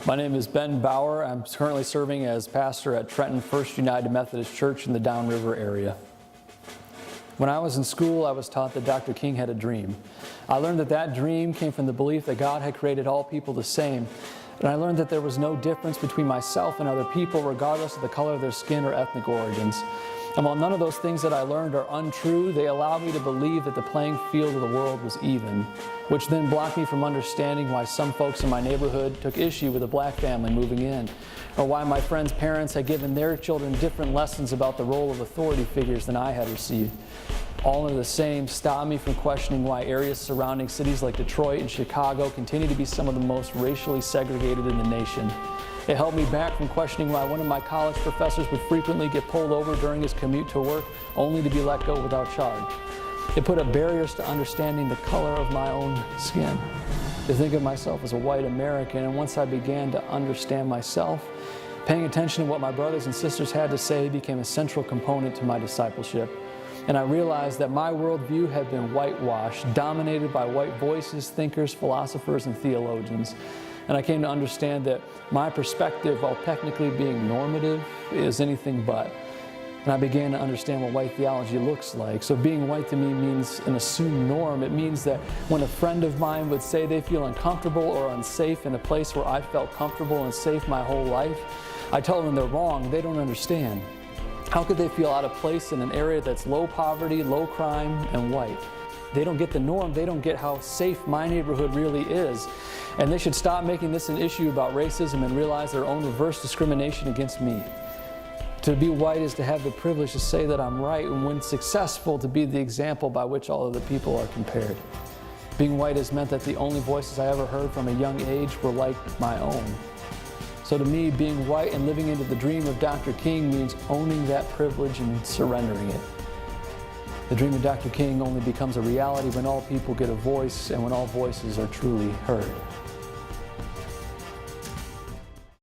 My name is Ben Bauer. I'm currently serving as pastor at Trenton First United Methodist Church in the Downriver area. When I was in school, I was taught that Dr. King had a dream. I learned that that dream came from the belief that God had created all people the same. And I learned that there was no difference between myself and other people, regardless of the color of their skin or ethnic origins. And while none of those things that I learned are untrue, they allow me to believe that the playing field of the world was even, which then blocked me from understanding why some folks in my neighborhood took issue with a black family moving in, or why my friends' parents had given their children different lessons about the role of authority figures than I had received. All of the same stopped me from questioning why areas surrounding cities like Detroit and Chicago continue to be some of the most racially segregated in the nation. It held me back from questioning why one of my college professors would frequently get pulled over during his commute to work only to be let go without charge. It put up barriers to understanding the color of my own skin, to think of myself as a white American. And once I began to understand myself, paying attention to what my brothers and sisters had to say became a central component to my discipleship. And I realized that my worldview had been whitewashed, dominated by white voices, thinkers, philosophers, and theologians. And I came to understand that my perspective, while technically being normative, is anything but. And I began to understand what white theology looks like. So being white to me means an assumed norm. It means that when a friend of mine would say they feel uncomfortable or unsafe in a place where I felt comfortable and safe my whole life, I tell them they're wrong. They don't understand. How could they feel out of place in an area that's low poverty, low crime, and white? They don't get the norm. They don't get how safe my neighborhood really is. And they should stop making this an issue about racism and realize their own reverse discrimination against me. To be white is to have the privilege to say that I'm right, and when successful, to be the example by which all of the people are compared. Being white has meant that the only voices I ever heard from a young age were like my own. So to me, being white and living into the dream of Dr. King means owning that privilege and surrendering it. The dream of Dr. King only becomes a reality when all people get a voice and when all voices are truly heard.